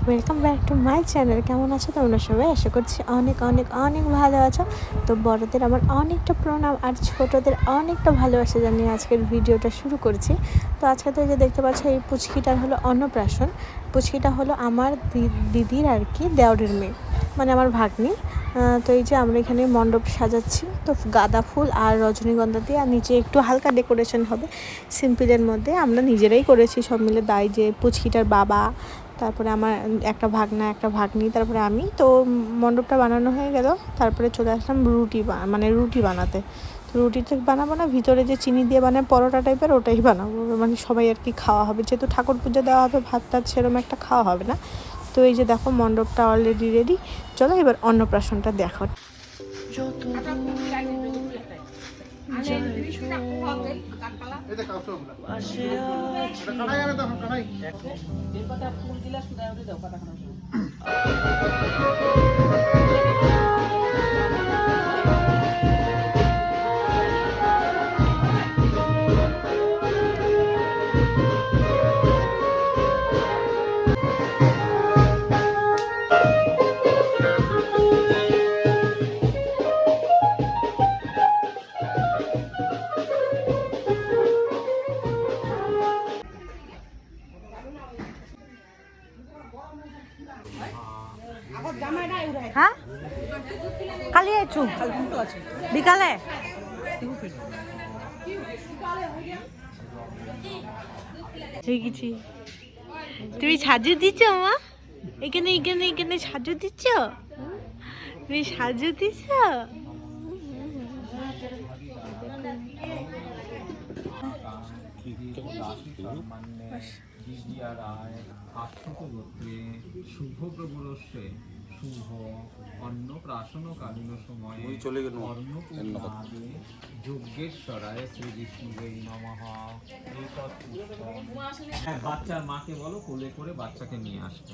Welcome back to my channel. কেমন আছো তোমরা সবাই? আশা করছি অনেক অনেক অনেক ভালো আছো। তো বড়দের আমার অনেকটা প্রণাম আর ছোটদের অনেকটা ভালোবাসা জানিয়ে আজকের ভিডিওটা শুরু করছি। তো আজকে তো যে দেখতে পাচ্ছ এই পুচকিটার হলো অন্নপ্রাশন। পুচকিটা হলো আমার দিদির আর কি দেওরের মেয়ে, মানে আমার ভাগ্নি। তো এই যে আমরা এখানে মণ্ডপ সাজাচ্ছি, তো গাঁদা ফুল আর রজনীগন্ধা দিয়ে, আর নিচে একটু হালকা ডেকোরেশন হবে সিম্পলের মধ্যে। আমরা নিজেরাই করেছি সব মিলে, দাই যে পুচকিটার বাবা, তারপরে আমার একটা ভাগনা একটা ভাগ্নি, তারপরে আমি। তো মণ্ডপটা বানানো হয়ে গেল, তারপরে চলে আসলাম রুটি বানাতে। রুটি তো বানাবো না, ভিতরে যে চিনি দিয়ে বানায় পরোটা টাইপের, ওটাই বানাবো, মানে সবাই আর কি খাওয়া হবে, যেহেতু ঠাকুর পুজো দেওয়া হবে, ভাত টাত সেরকম একটা খাওয়া হবে না। তো এই যে দেখো মণ্ডপটা অলরেডি রেডি। চলো এবার অন্নপ্রাশনটা দেখো। হ্যাঁ, কালি আইছু বিকালে তুমি সাজু দিচ্ছ মা? এখানে এখানে এখানে সাজু দিচ্ছ? তুমি সাজু দিচ্ছ? শুভ অন্নপ্রাশনকালীন সময়ে অন্নপূর্ণাদে যজ্ঞেশ্বরায় শ্রী বিষ্ণুবে নমঃ। বাচ্চার মাকে বলো কোলে করে বাচ্চাকে নিয়ে আসতে।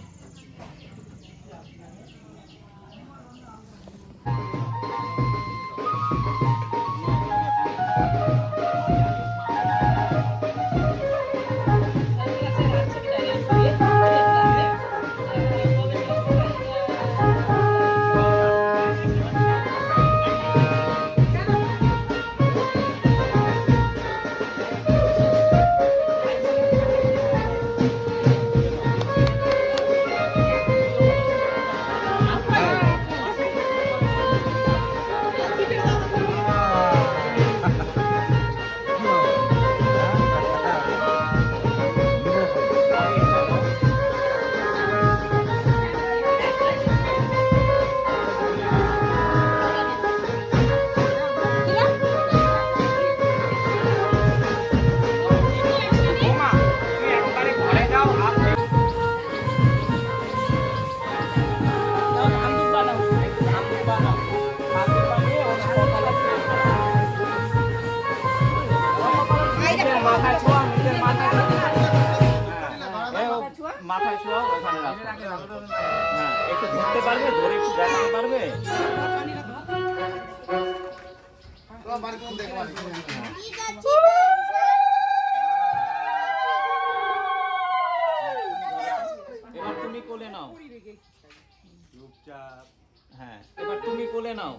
মাথায় ছোঁয়া ওখানে রাখো। হ্যাঁ, একটু ধরতে পারবে, ধরে একটু দেখাতে পারবে। এবার তুমি কোলে নাও। হ্যাঁ, এবার তুমি কোলে নাও।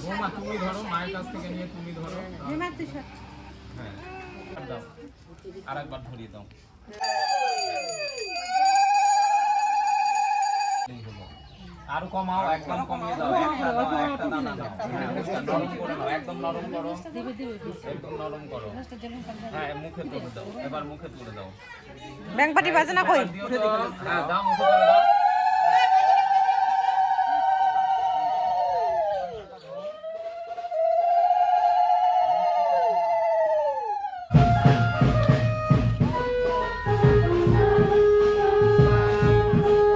বৌমা তুমি ধরো, মায়ের কাছ থেকে নিয়ে তুমি ধরো। হ্যাঁ দাও, আর একবার ধরিয়ে দাও। আরো কমাও, একদম কমিয়ে দাও, একটা দানা দাও। হ্যাঁ, ওটা নরম করে নাও, একদম নরম করো, একদম নরম করো। হ্যাঁ, মুখে তুলে দাও, এবার মুখে তুলে দাও। ব্যাংপাটি বাজে না কই? হ্যাঁ, দাও, মুখে তুলে দাও।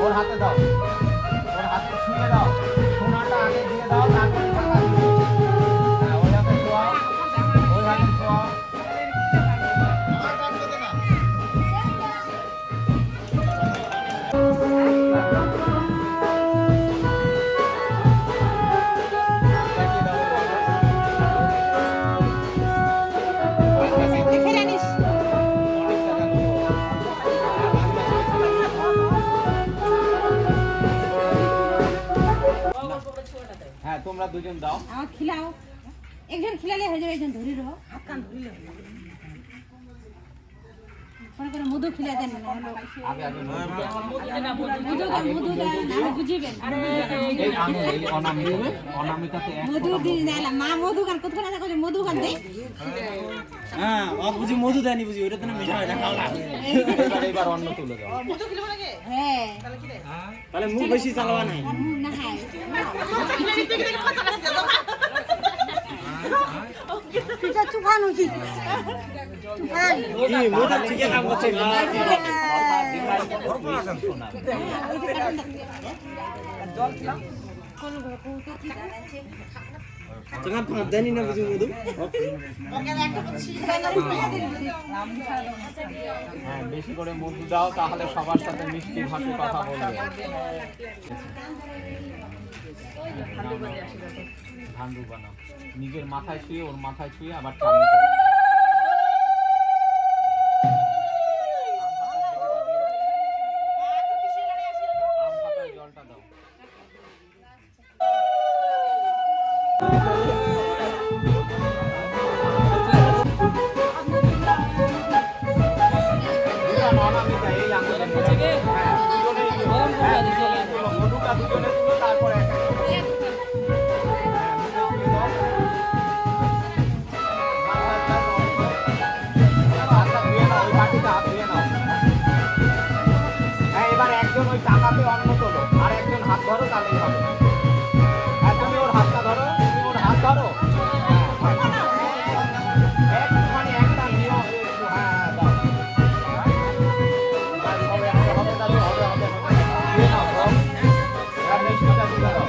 ওর হাতে দাও, ওর হাতে ছুঁয়ে দাও, সোনাটা আগে দিয়ে দাও, তারপরে টাকা দিও। হ্যাঁ, ওই হাতে ছোঁয়াও, ওই হাতে ছোঁয়াও। হ্যাঁ, তোমরা দুজন দাও। আমার খিলাও, একজন খিলালে হয়ে যাবে, একজন ধরি রো, হাত কান ধরিলে মনে করে মধু খিলা দেন না, আগে আগে মধু দেন বুঝিবেন এই আমি এই অনামিকাতে এক মধু দিন না, মা মধু গান কত করে দেখো মধু গান দেই। হ্যাঁ ও বুঝি মধু দেয়নি, বুঝি ওটা তো না মিঠা হয় না, খাওয়া লাগে। এবার অন্য তুলে দাও। হ্যাঁ তাহলে মুখ বেশি চালাবা নাই। মুখ না খায় পিছা চুফান উঠি কি মুখ ঠিক কাম করছে না। তোমার ভাত দেয়নি না বুঝি মধু। হ্যাঁ, বেশি করে মধু দাও, তাহলে সবার সাথে মিষ্টি ভাষায় কথা বলবে। ধান্ডু বানাও, নিজের মাথায় ছুঁয়ে ওর মাথায় ছুঁয়ে আবার টান দিতে হবে। আম পাতায় জলটা দাও। অনামিকা এই আঙ্গুলের মধ্যে। হ্যাঁ, দুজনেই তুলো। হ্যাঁ, দুজনেই তুলো। মধুটা দুজনে তুলো, তারপরে এক এক করে। হ্যাঁ, মুখে তুলে দাও। হাতটা ধুয়ে নাও, ওই বাটিতে হাত ধুয়ে নাও। হ্যাঁ, এবার একজন ওই টাকাতে অন্ন তোলো, আর একজন হাত ধরো, তাহলেই হবে। হ্যাঁ, তুমি ওর হাতটা ধরো, তুমি ওর হাত ধরো। হ্যাঁ, একটুখানি একটা নিয়ম একটু, হ্যাঁ হ্যাঁ দাও। হবে হবে দাদু, হবে হবে হবে। দিয়ে নাও সব। এবার মিষ্টিটা তুলে দাও।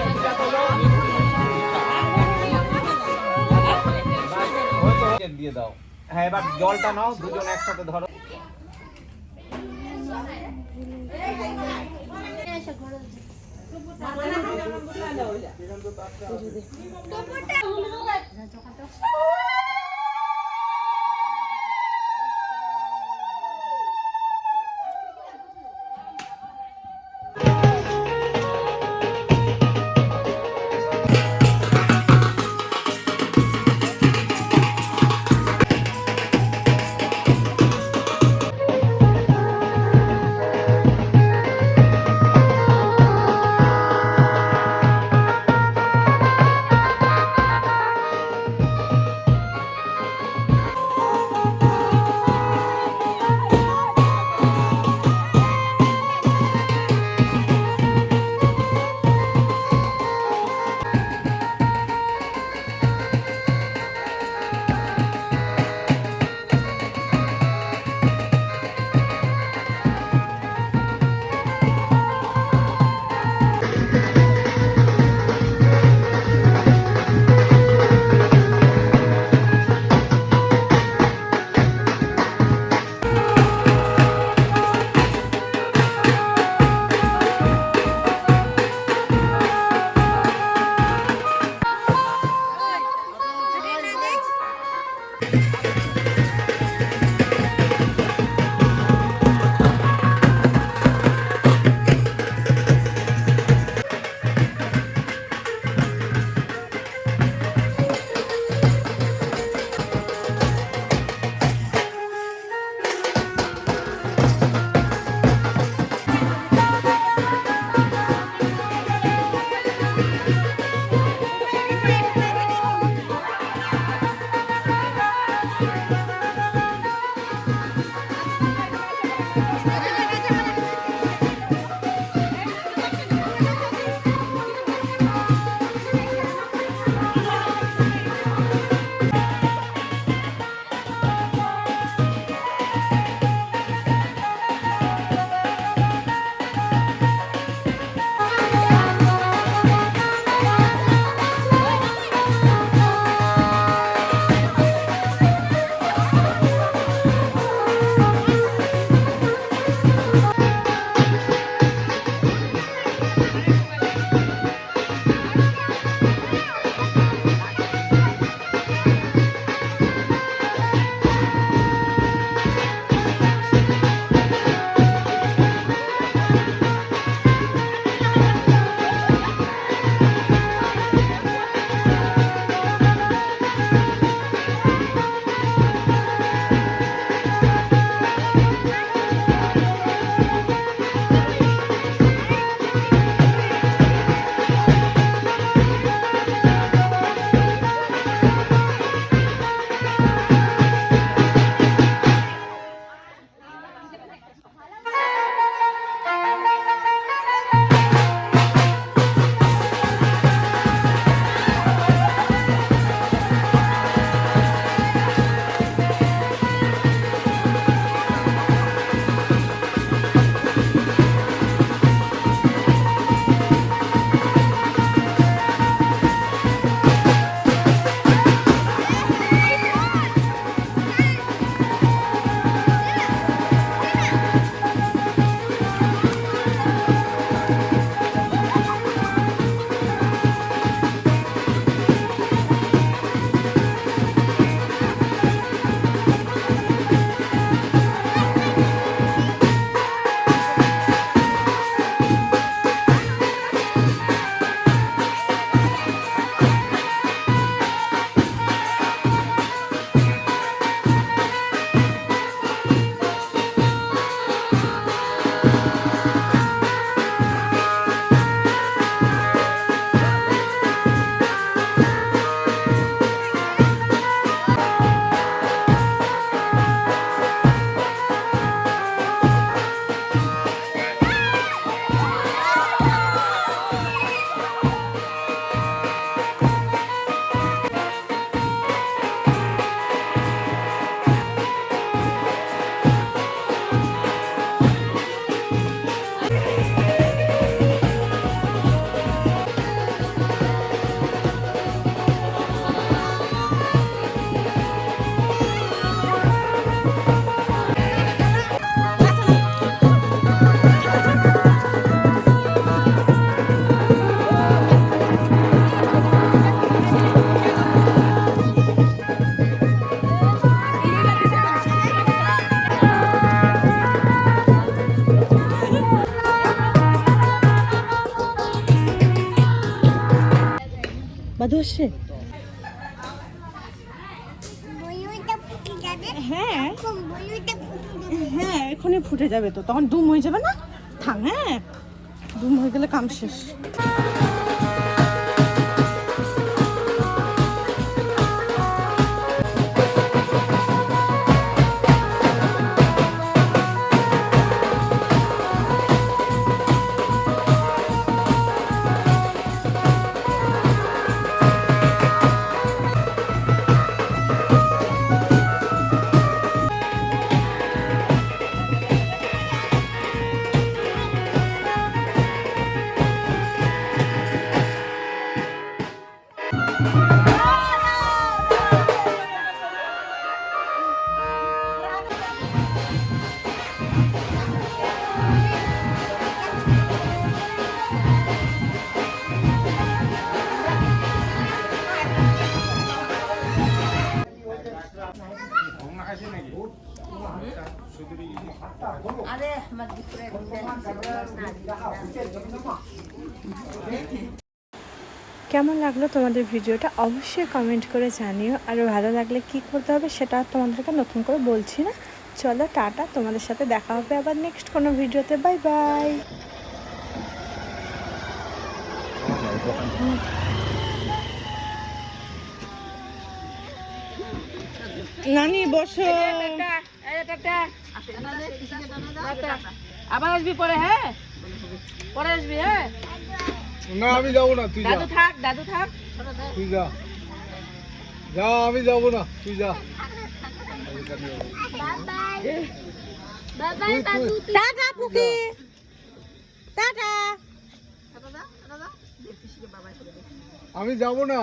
মিষ্টিটা তোলো, মিষ্টি দিয়ে দাও। হ্যাঁ, এবার জলটা নাও, দুজন একসাথে ধরো। বাদু আসছে? হ্যাঁ হ্যাঁ, এখনই ফুটে যাবে তো, তখন ডুম হয়ে যাবে না? থাক, হ্যাঁ, ডুম হয়ে গেলে কাম শেষ। কেমন লাগলো তোমাদের ভিডিওটা অবশ্যই কমেন্ট করে জানিও, আর ভালো লাগলে কি করতে হবে সেটা তোমাদেরকে নতুন করে বলছি না। চলো টাটা, তোমাদের সাথে দেখা হবে আবার নেক্সট কোনো ভিডিওতে। Bye bye. নানি বসো। আবার আসবি পরে, হ্যাঁ পরে আসবি, হ্যাঁ। না আমি যাবো না, তুই যা, দাদু থাক, দাদু থাক। তুই যা, যা আমি যাবো না, তুই যা। Tata পুকি, tata. আমি যাবো না।